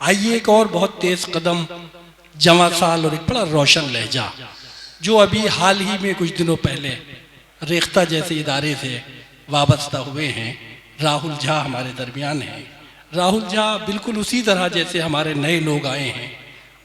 आइए एक और बहुत तेज कदम जवां साल और एक बड़ा रोशन लहजा जो अभी हाल ही में कुछ दिनों पहले रेख्ता जैसे इदारे से वाबस्ता हुए हैं। राहुल झा हमारे दरमियान हैं। राहुल झा बिल्कुल उसी तरह जैसे हमारे नए लोग आए हैं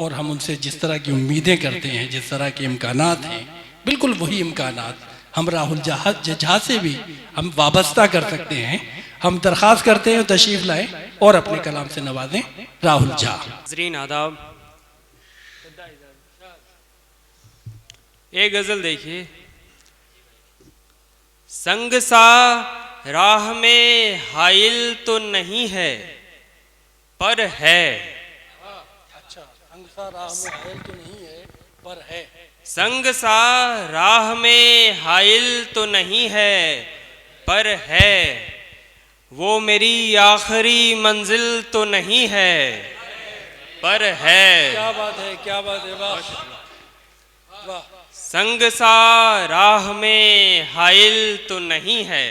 और हम उनसे जिस तरह की उम्मीदें करते हैं, जिस तरह के इम्कानात हैं, बिल्कुल वही इम्कानात हम राहुल झा से भी हम वाबस्ता कर सकते हैं। हम दरख्वास्त करते हैं तशरीफ़ लाएं और अपने कलाम से नवाजें राहुल झा। नाज़रीन आदाब, एक गज़ल देखिए। संग सा राह में हाइल तो नहीं है पर है। अच्छा, संग सा राह में हाइल तो नहीं है पर है। संग सा राह में हाइल तो नहीं है पर है। वो मेरी आखिरी मंजिल तो नहीं है पर है। क्या बात है, क्या बात है, वाह वाह। संग सा राह में हाइल तो नहीं है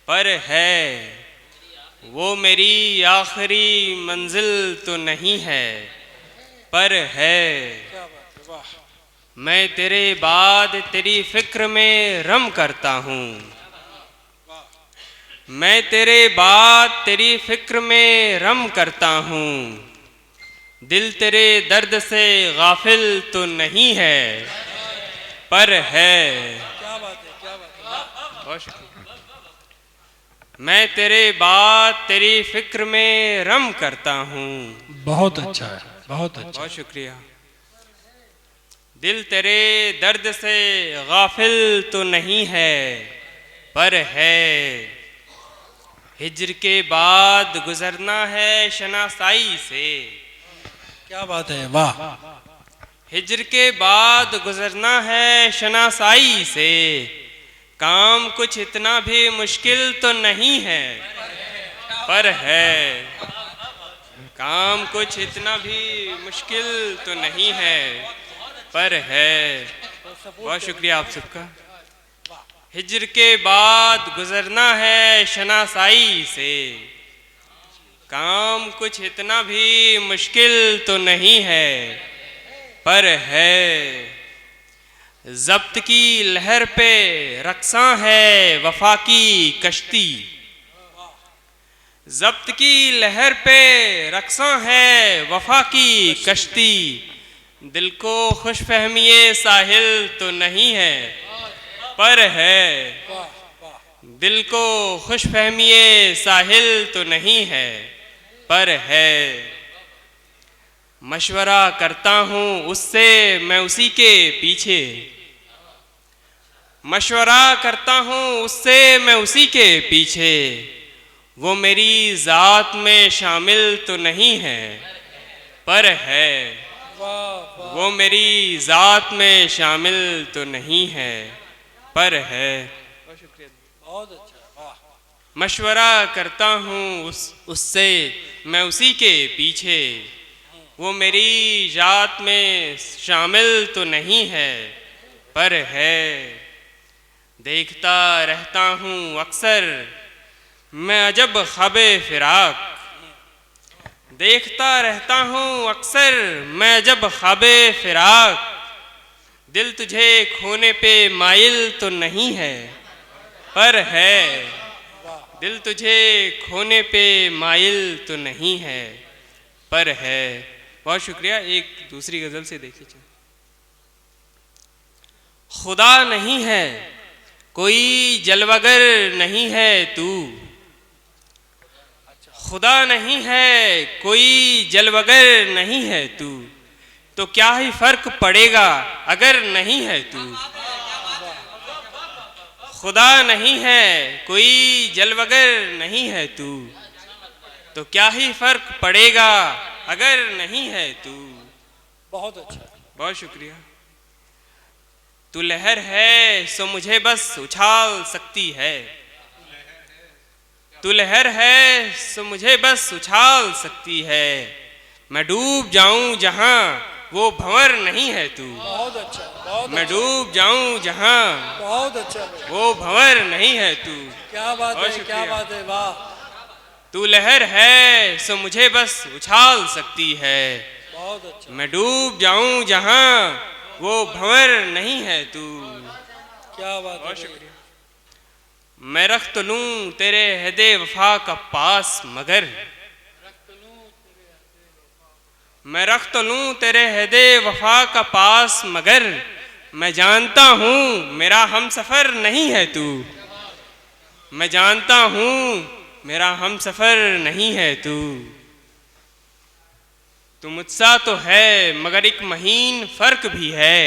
पर है। वो मेरी आखिरी मंजिल तो नहीं है पर है। क्या बात है, वाह। मैं तेरे बाद तेरी फिक्र में रम करता हूँ। मैं तेरे बाद तेरी फिक्र में रम करता हूँ। दिल तेरे दर्द से गाफिल तो नहीं है पर है। क्या बात है, क्या बात है। बहुत शुक्रिया। मैं तेरे बाद तेरी फिक्र में रम करता हूँ। बहुत अच्छा है, बहुत अच्छा। बहुत शुक्रिया। दिल तेरे दर्द से गाफिल तो नहीं है पर है। हिज्र के बाद गुजरना है शनासाई से। क्या बात है, वाह। हिज्र के बाद गुजरना है शनासाई से। काम कुछ इतना भी मुश्किल तो नहीं है पर है। काम कुछ इतना भी मुश्किल तो नहीं है पर है। बहुत शुक्रिया आप सबका। हिज्र के बाद गुजरना है शनासाई से। काम कुछ इतना भी मुश्किल तो नहीं है पर है। ज़ब्त की लहर पे रक्सां है वफा की कश्ती। ज़ब्त की लहर पे रक्सां है वफा की कश्ती। दिल को खुश फहमिए साहिल तो नहीं है पर है। दिल को खुश फहमिए साहिल तो नहीं है पर है। मशवरा करता हूँ उससे मैं उसी के पीछे। मशवरा करता हूँ उससे मैं उसी के पीछे। वो मेरी ज़ात में शामिल तो नहीं है पर है। वो मेरी ज़ात में शामिल तो नहीं है पर है। बहुत अच्छा, वाह। मशवरा करता हूँ उससे मैं उसी के पीछे। वो मेरी ज़ात में शामिल तो नहीं है पर है। देखता रहता हूँ अक्सर मैं अजब ख्वाबे फिराक। देखता रहता हूँ अक्सर मैं अजब ख्वाबे फिराक। दिल तुझे खोने पे माइल तो नहीं है पर है। दिल तुझे खोने पे माइल तो नहीं है पर है। बहुत शुक्रिया। एक दूसरी गज़ल से देखिए। खुदा नहीं है कोई जलवागर नहीं है तू। खुदा नहीं है कोई जलवागर नहीं है तू। तो क्या ही फर्क पड़ेगा अगर नहीं है तू। खुदा नहीं है कोई जलवागर नहीं है तू। तो क्या ही फर्क पड़ेगा अगर नहीं है तू। बहुत अच्छा। बहुत शुक्रिया। तू लहर है सो मुझे बस उछाल सकती है। तू लहर है सो मुझे बस उछाल सकती है। मैं डूब जाऊं जहां वो भंवर नहीं है तू। बहुत अच्छा, बहुत मैं डूब जाऊं जहां बहुत अच्छा। वो भंवर नहीं है तू। क्या बात बहुत है, क्या शुक्रिया। बात है, वाह। तू लहर है सो मुझे बस उछाल सकती है। बहुत अच्छा। मैं डूब जाऊं जहां वो भंवर नहीं है तू। क्या बात है। बहुत शुक्रिया। मैं रख तो लूं तेरे हदे वफा का पास मगर, मैं रख तो लूं तेरे हदे वफा का पास मगर, मैं जानता हूं मेरा हमसफर नहीं है तू। मैं जानता हूं मेरा हमसफर नहीं है तू। तू मुझसा तो है मगर एक महीन फर्क भी है।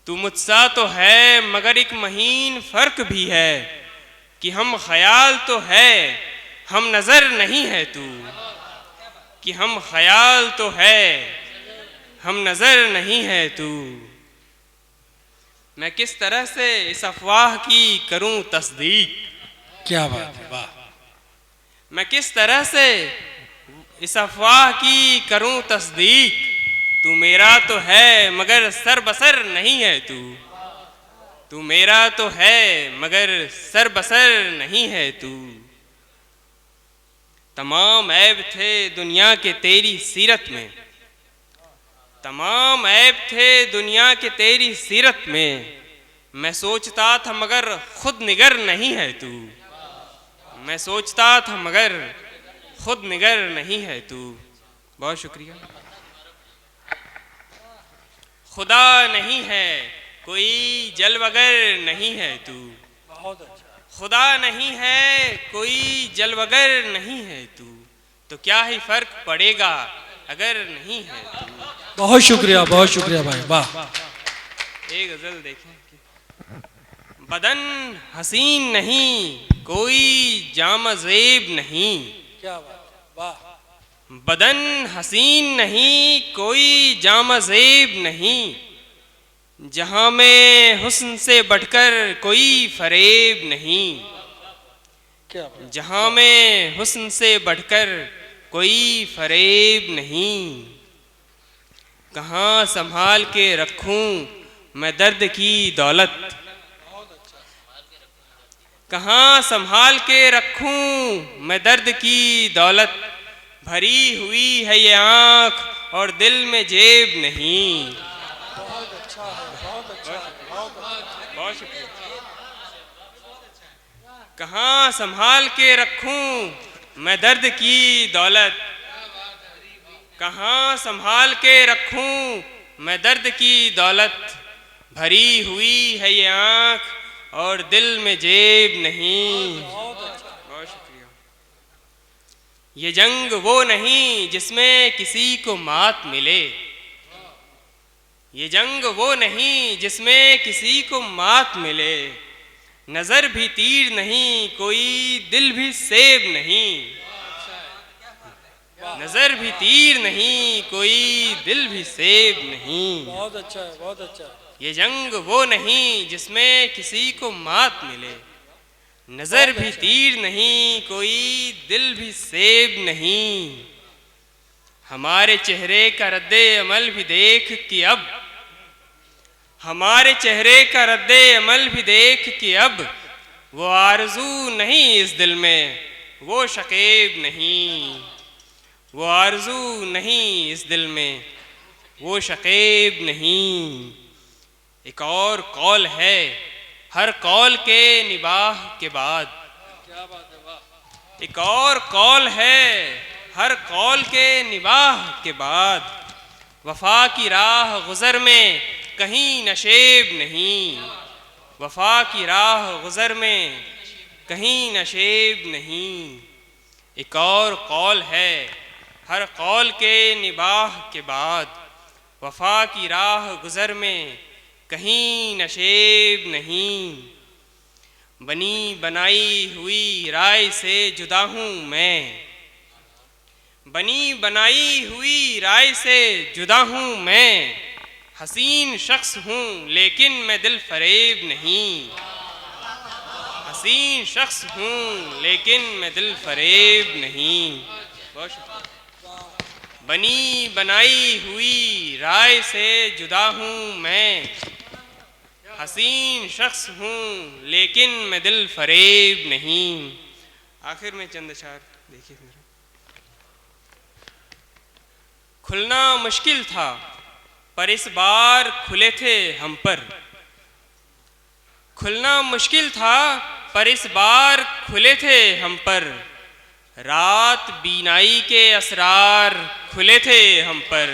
तू मुझसा तो है मगर एक महीन फर्क भी है, कि हम ख्याल तो है हम नजर नहीं है तू। कि हम ख्याल तो है हम नजर नहीं है तू। मैं किस तरह से इस अफवाह की करूं तस्दीक। क्या बात है, वाह। मैं किस तरह से इस अफवाह की करूं तस्दीक। तू मेरा तो है मगर सर बसर नहीं है तू। तू मेरा तो है मगर सर बसर नहीं है तू। तमाम ऐब थे दुनिया के तेरी सीरत में, तमाम ऐब थे दुनिया के तेरी सीरत में। मैं सोचता था मगर खुद निगर नहीं है तू। मैं सोचता था मगर खुद निगर नहीं है तू। बहुत शुक्रिया। खुदा नहीं है कोई जलवगर नहीं है तू। बहुत अच्छा। खुदा नहीं है कोई जलवगर नहीं है तू। तो क्या ही फर्क पड़ेगा अगर नहीं है तू। बहुत शुक्रिया भाई, वाह। एक गजल देखें। बदन हसीन नहीं कोई जाम ज़ेब नहीं। क्या बात है, वाह। बदन हसीन नहीं कोई जाम ज़ेब नहीं, जहां में हुस्न से बढ़कर कोई फरेब नहीं। क्या बात। जहां में हुस्न से बढ़कर कोई फरेब नहीं। कहाँ संभाल के रखूं मैं दर्द की दौलत। कहाँ संभाल के रखूं मैं दर्द की दौलत। भरी हुई है ये आँख और दिल में जेब नहीं। बहुत अच्छा है, बहुत अच्छा है, बहुत शुक्रिया। कहाँ संभाल के रखूं मैं दर्द की दौलत। कहाँ संभाल के रखूं मैं दर्द की दौलत। भरी हुई है ये आँख और दिल में जेब नहीं। बहुत शुक्रिया। ये जंग वो नहीं जिसमें किसी को मात मिले। ये जंग वो नहीं जिसमें किसी को मात मिले। नजर भी तीर नहीं कोई दिल भी सेब नहीं। नजर भी तीर नहीं कोई दिल भी सेब नहीं। बहुत अच्छा है, बहुत अच्छा है। ये जंग वो नहीं जिसमें किसी को मात मिले। नजर भी तीर नहीं कोई दिल भी सेब नहीं। हमारे चेहरे का रद्दे अमल भी देख कि अब, हमारे चेहरे का रद्दे अमल भी देख कि अब, वो आरज़ू नहीं इस दिल में वो शकीब नहीं। वो आरज़ू नहीं इस दिल में वो शकीब नहीं। एक और कौल है हर कौल के निबाह के बाद। क्या बात है, वाह। एक और कौल है हर कौल के निबाह के बाद। वफा की राह गुज़र में कहीं नशेब नहीं। वफा की राह गुज़र में कहीं नशेब नहीं। एक और कौल है हर कौल के निबाह के बाद। वफा की राह गुज़र में कहीं नशेब नहीं। बनी बनाई हुई राय से जुदा हूँ मैं। बनी बनाई हुई राय से जुदा हूँ मैं। हसीन शख्स हूँ लेकिन मैं दिल फरेब नहीं। हसीन शख्स हूँ लेकिन मैं दिल फरेब नहीं। बहुत शुक्रिया। बनी बनाई हुई राय से जुदा हूँ मैं। हसीन शख्स हूँ लेकिन मैं दिल फरेब नहीं। आखिर में चंद अशार देखिए मेरा। खुलना मुश्किल था पर इस बार खुले थे हम पर। खुलना मुश्किल था पर इस बार खुले थे हम पर। रात बीनाई के असरार खुले थे हम पर।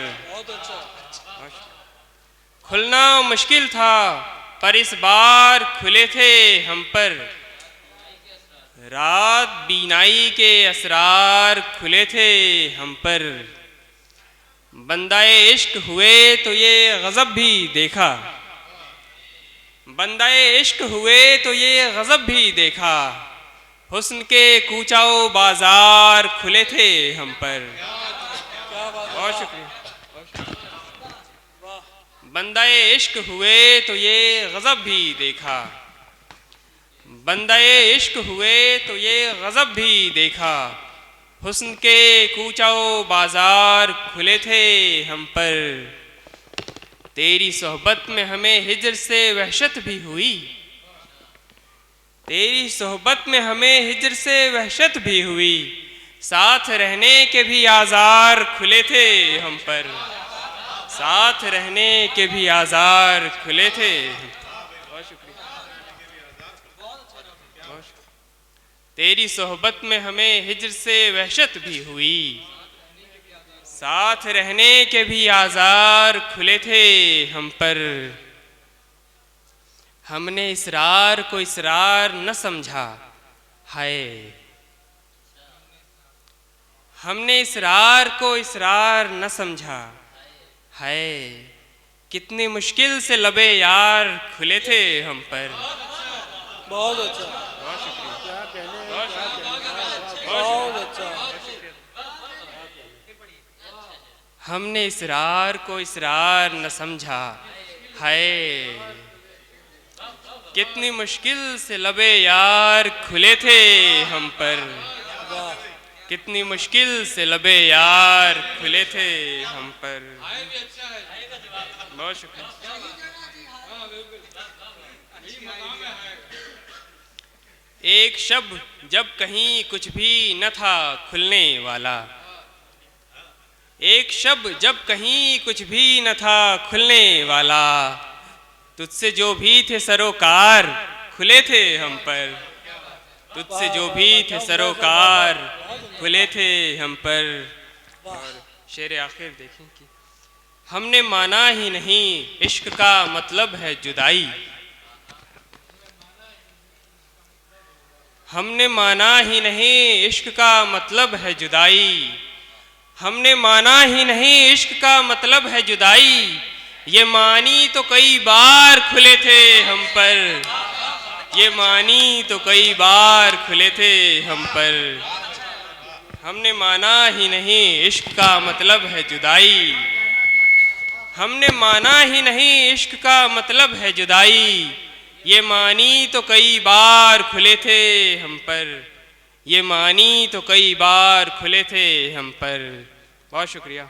खुलना मुश्किल था पर इस बार खुले थे हम पर। रात बीनाई के असरार खुले थे हम पर। बंदाए इश्क हुए तो ये गज़ब भी देखा। बंदाए इश्क हुए तो ये गज़ब भी देखा। हुस्न के कूचाओ बाजार खुले थे हम पर। बहुत शुक्रिया। बंदाए इश्क हुए तो ये गज़ब भी देखा। बंदाए इश्क हुए तो ये गज़ब भी देखा। हुस्न के कूचाओ बाजार खुले थे हम पर। तेरी सोहबत में हमें हिज्र से वहशत भी हुई। तेरी सोहबत में हमें हिज्र से वहशत भी हुई। साथ रहने के भी आज़ार खुले थे हम पर। साथ रहने के भी आज़ार खुले थे। बहुत शुक्रिया। तेरी सोहबत में हमें हिज्र से वहशत भी हुई। साथ रहने के भी आज़ार खुले थे हम पर। हमने इसरार को इसरार न समझा हाय। हमने इसरार को इसरार न समझा हाय। कितनी मुश्किल से लबे यार खुले थे हम पर। बहुत अच्छा, बहुत शुक्रिया। बहुत अच्छा। हमने इसरार को इसरार न समझा हाय। कितनी मुश्किल से लबे यार खुले थे हम पर। कितनी मुश्किल से लबे यार खुले थे हम पर। बहुत शुक्रिया। एक शब जब कहीं कुछ भी न था खुलने वाला। एक शब जब कहीं कुछ भी न था खुलने वाला। तुझसे जो भी थे सरोकार खुले थे हम पर। तुझसे जो भी थे सरोकार खुले थे हम पर। और शेर आखिर देखें कि हमने माना ही नहीं इश्क का मतलब है जुदाई। हमने माना ही नहीं इश्क का मतलब है जुदाई। हमने माना ही नहीं इश्क का मतलब है जुदाई। ये मानी तो कई बार खुले थे हम पर। ये मानी तो कई बार खुले थे हम पर। हमने माना ही नहीं इश्क का मतलब है जुदाई। हमने माना ही नहीं इश्क का मतलब है जुदाई। ये मानी तो कई बार खुले थे हम पर। ये मानी तो कई बार खुले थे हम पर। बहुत शुक्रिया।